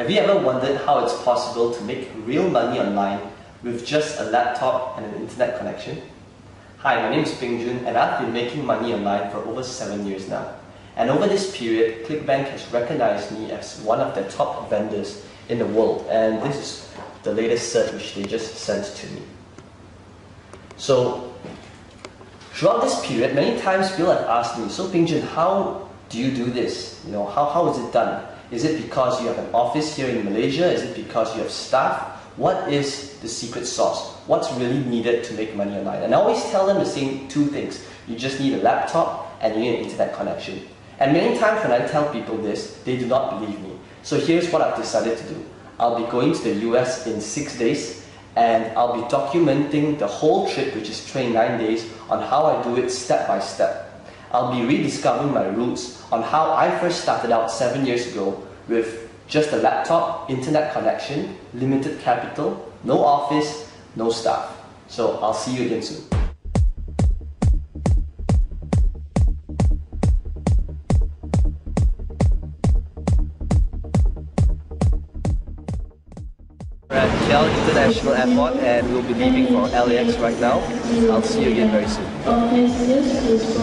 Have you ever wondered how it's possible to make real money online with just a laptop and an internet connection? Hi, my name is Peng Joon and I've been making money online for over 7 years now. And over this period, Clickbank has recognized me as one of their top vendors in the world, and this is the latest cert which they just sent to me. So, throughout this period, many times people have asked me, so Peng Joon, how do you do this? How is it done? Is it because you have an office here in Malaysia? Is it because you have staff? What is the secret sauce? What's really needed to make money online? And I always tell them the same two things. You just need a laptop and you need an internet connection. And many times when I tell people this, they do not believe me. So here's what I've decided to do. I'll be going to the US in 6 days, and I'll be documenting the whole trip, which is 29 days, on how I do it step by step. I'll be rediscovering my roots on how I first started out 7 years ago with just a laptop, internet connection, limited capital, no office, no staff. So I'll see you again soon. We're at KL International Airport and we'll be leaving for LAX right now. I'll see you again very soon.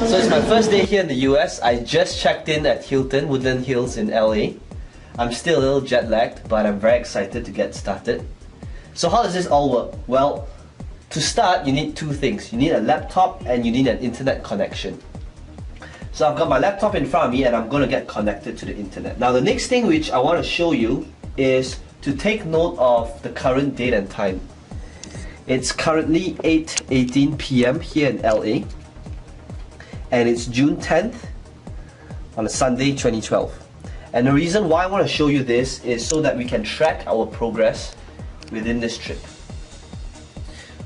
So it's my first day here in the US. I just checked in at Hilton, Woodland Hills in LA. I'm still a little jet lagged, but I'm very excited to get started. So how does this all work? Well, to start you need two things. You need a laptop and you need an internet connection. So I've got my laptop in front of me and I'm going to get connected to the internet. Now the next thing which I want to show you is to take note of the current date and time. It's currently 8:18 p.m. here in LA and it's June 10th on a Sunday 2012. And the reason why I want to show you this is so that we can track our progress within this trip.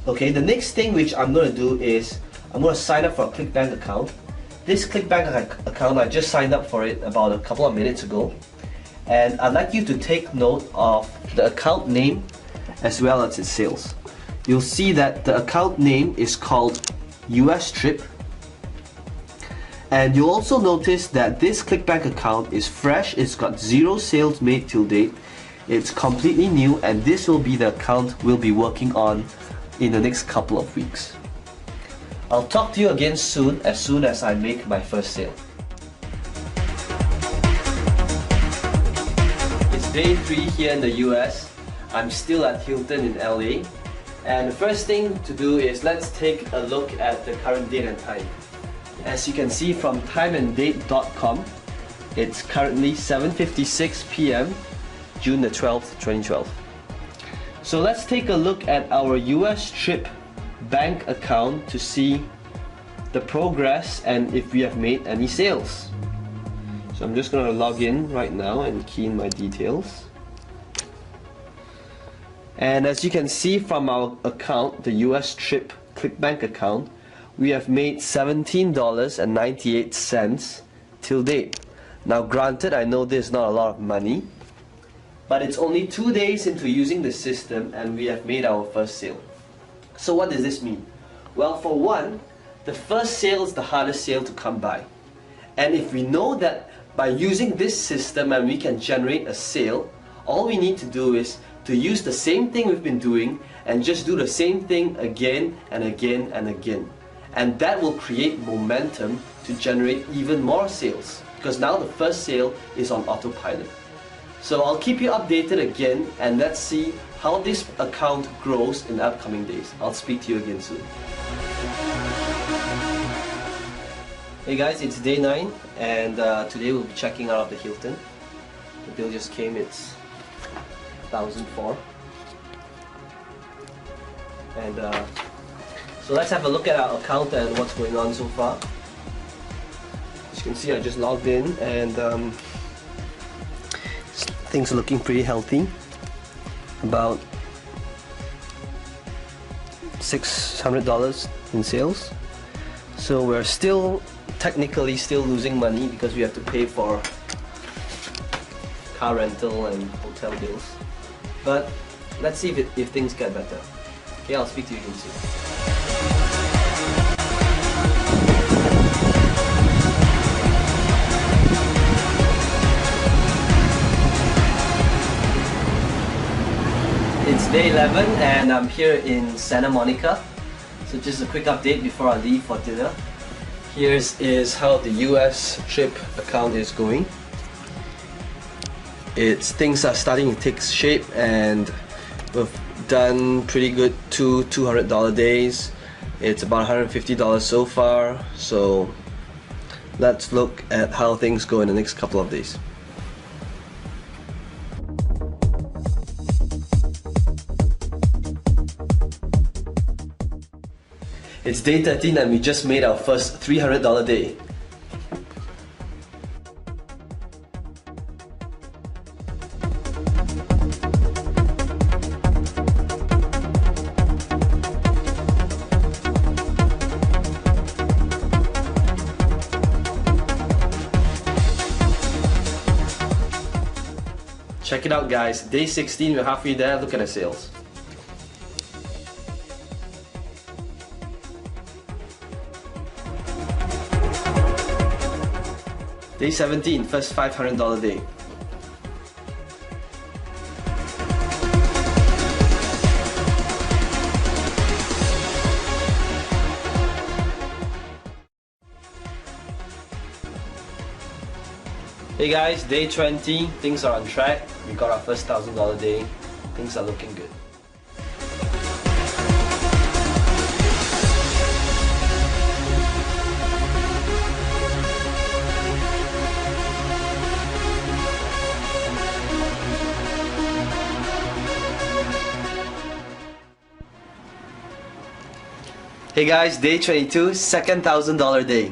Okay, the next thing which I'm going to do is I'm going to sign up for a Clickbank account. This Clickbank account, I just signed up for it about a couple of minutes ago. And I'd like you to take note of the account name as well as its sales. You'll see that the account name is called US Trip. And you'll also notice that this Clickbank account is fresh, it's got 0 sales made till date, it's completely new, and this will be the account we'll be working on in the next couple of weeks. I'll talk to you again soon as I make my first sale. It's day 3 here in the US. I'm still at Hilton in LA. And the first thing to do is let's take a look at the current date and time. As you can see from timeanddate.com, it's currently 7:56 p.m. June the 12th, 2012. So let's take a look at our US Trip bank account to see the progress and if we have made any sales. So I'm just going to log in right now and key in my details. And as you can see from our account, the US Trip Clickbank account, we have made $17.98 till date. Now granted, I know this is not a lot of money, but it's only 2 days into using the system and we have made our first sale. So what does this mean? Well, for one, the first sale is the hardest sale to come by. And if we know that by using this system and we can generate a sale, all we need to do is to use the same thing we've been doing and just do the same thing again and again and again. And that will create momentum to generate even more sales, because now the first sale is on autopilot. So I'll keep you updated again and let's see how this account grows in the upcoming days. I'll speak to you again soon. Hey guys, it's day 9 and today we'll be checking out of the Hilton. The bill just came, it's 1,004. And so let's have a look at our account and what's going on so far. As you can see, I just logged in and things are looking pretty healthy. About $600 in sales. So we're still technically still losing money because we have to pay for car rental and hotel bills. But let's see if things get better. Okay, I'll speak to you again soon. It's day 11 and I'm here in Santa Monica. So just a quick update before I leave for dinner. Here's how the US trip account is going. Things are starting to take shape and we've done pretty good $200 days. It's about $150 so far. So let's look at how things go in the next couple of days. It's day 13 and we just made our first $300 day. Check it out guys, day 16, we're halfway there, look at the sales. Day 17, first $500 day. Hey guys, day 20, things are on track. We got our first $1,000 day. Things are looking good. Hey guys, day 22, second $1,000 day.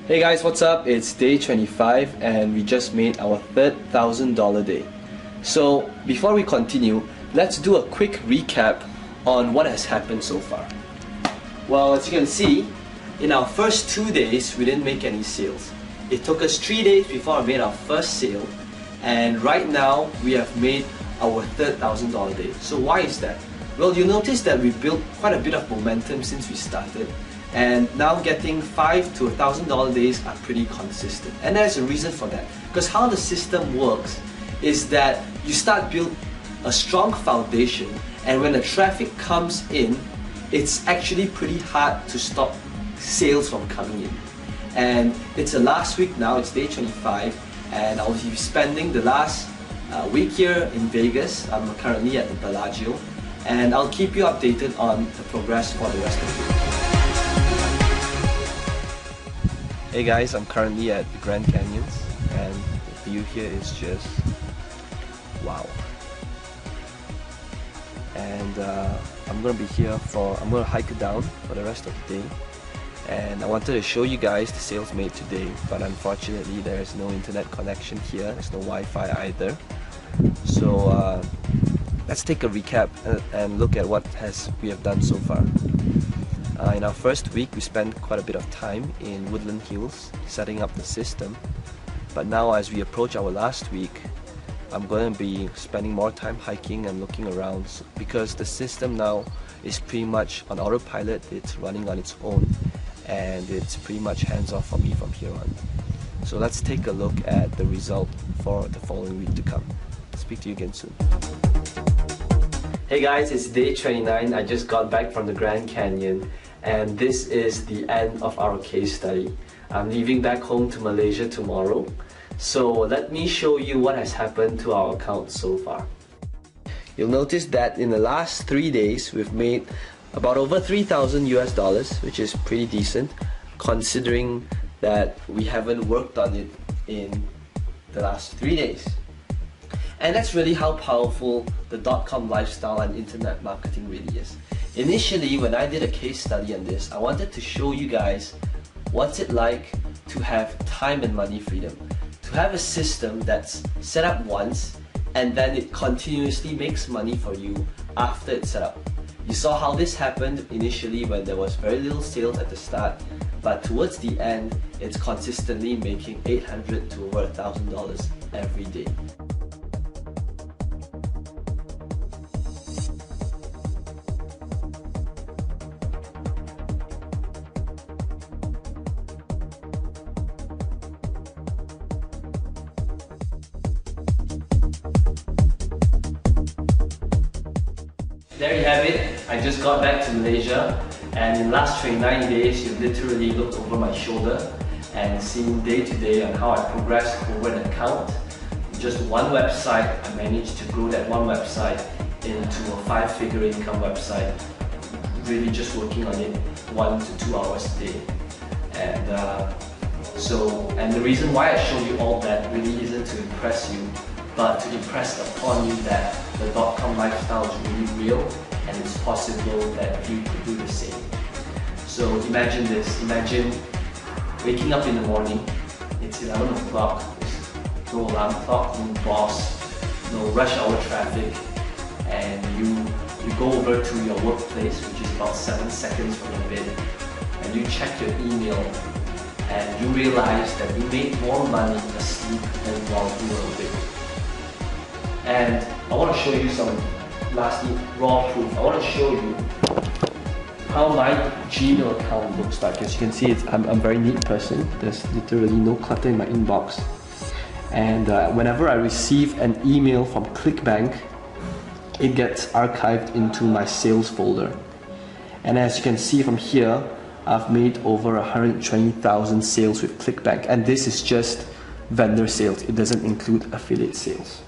Hey guys, what's up? It's day 25 and we just made our third $1,000 day. So before we continue, let's do a quick recap on what has happened so far. Well, as you can see, in our first 2 days, we didn't make any sales. It took us 3 days before I made our first sale, and right now we have made our third $1,000 day. So why is that? Well, you notice that we built quite a bit of momentum since we started, and now getting $5 to $1,000 days are pretty consistent. And there's a reason for that. Because how the system works is that you start build a strong foundation, and when the traffic comes in, it's actually pretty hard to stop sales from coming in. And it's the last week now, it's day 25, and I'll be spending the last week here in Vegas. I'm currently at the Bellagio, and I'll keep you updated on the progress for the rest of the week. Hey guys, I'm currently at the Grand Canyons and the view here is just wow. And I'm gonna be here I'm gonna hike down for the rest of the day. And I wanted to show you guys the sales made today, but unfortunately there is no internet connection here, there's no Wi-Fi either. So let's take a recap and look at what we have done so far. In our first week, we spent quite a bit of time in Woodland Hills setting up the system. But now as we approach our last week, I'm going to be spending more time hiking and looking around because the system now is pretty much on autopilot. It's running on its own and it's pretty much hands-off for me from here on. So let's take a look at the result for the following week to come. Speak to you again soon. Hey guys, it's day 29. I just got back from the Grand Canyon and this is the end of our case study. I'm leaving back home to Malaysia tomorrow. So let me show you what has happened to our account so far. You'll notice that in the last 3 days we've made about over $3,000 US, which is pretty decent considering that we haven't worked on it in the last 3 days. And that's really how powerful the .com lifestyle and internet marketing really is. Initially, when I did a case study on this, I wanted to show you guys what's it like to have time and money freedom. To have a system that's set up once and then it continuously makes money for you after it's set up. You saw how this happened initially when there was very little sales at the start, but towards the end, it's consistently making $800 to over $1,000 every day. there you have it. I just got back to Malaysia, and in the last 29 days, you literally looked over my shoulder and seen day to day on how I progressed over an account. Just one website, I managed to grow that one website into a 5-figure income website, really just working on it 1 to 2 hours a day. And the reason why I showed you all that really isn't to impress you, but to impress upon you that the .com lifestyle is really real and it's possible that you could do the same. So imagine this, imagine waking up in the morning, it's 11 o'clock, there's no alarm clock, no boss, no rush hour traffic, and you go over to your workplace, which is about 7 seconds from your bed, and you check your email, and you realize that you made more money asleep than while you were awake. And I want to show you some lastly raw proof. I want to show you how my Gmail account looks like. As you can see, I'm a very neat person. There's literally no clutter in my inbox. And whenever I receive an email from Clickbank, it gets archived into my sales folder. And as you can see from here, I've made over 120,000 sales with Clickbank, and this is just vendor sales. It doesn't include affiliate sales.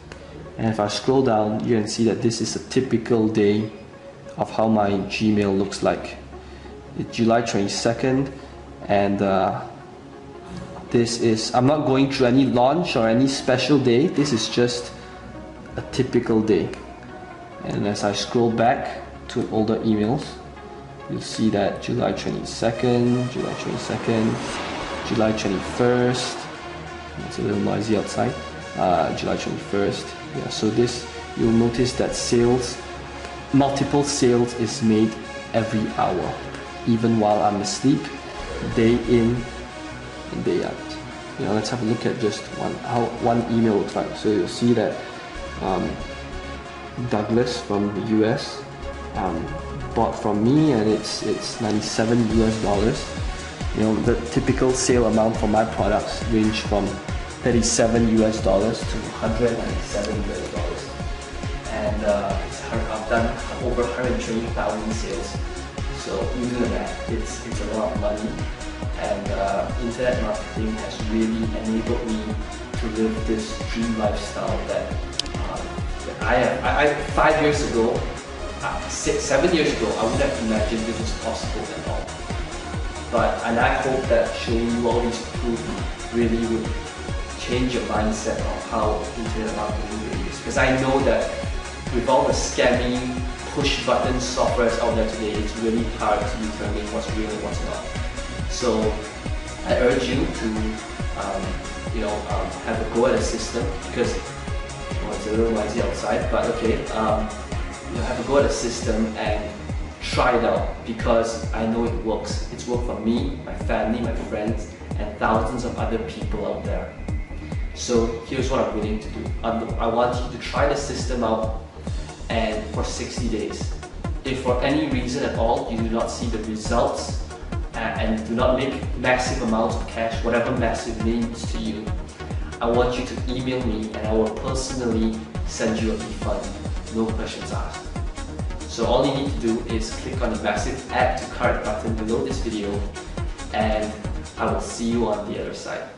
And if I scroll down, you can see that this is a typical day of how my Gmail looks like. It's July 22nd, and this is, I'm not going through any launch or any special day. This is just a typical day. And as I scroll back to older emails, you'll see that July 22nd, July 21st, it's a little noisy outside, July 21st, yeah, so this, you'll notice that sales, multiple sales is made every hour, even while I'm asleep, day in and day out. You know, let's have a look at just how one email looks like. So you'll see that Douglas from the US bought from me, and it's $97 US. You know, the typical sale amount for my products range from $37 US to $197 US. And I've done over 120,000 sales. So you do the math, it's a lot of money. And internet marketing has really enabled me to live this dream lifestyle that I have. 5 years ago, 7 years ago, I would have imagined this was possible at all. And I hope that showing you all these proof really would change your mindset of how internet marketing really is. Because I know that with all the scammy push button softwares out there today, it's really hard to determine what's real and what's not. So I urge you to have a go at a system, because it's a little noisy outside, but okay, have a go at a system and try it out, because I know it works. It's worked for me, my family, my friends, and thousands of other people out there. So here's what I'm willing to do. I want you to try the system out, and for 60 days. If for any reason at all you do not see the results and do not make massive amounts of cash, whatever massive means to you, I want you to email me and I will personally send you a refund, no questions asked. So all you need to do is click on the massive add to cart button below this video, and I will see you on the other side.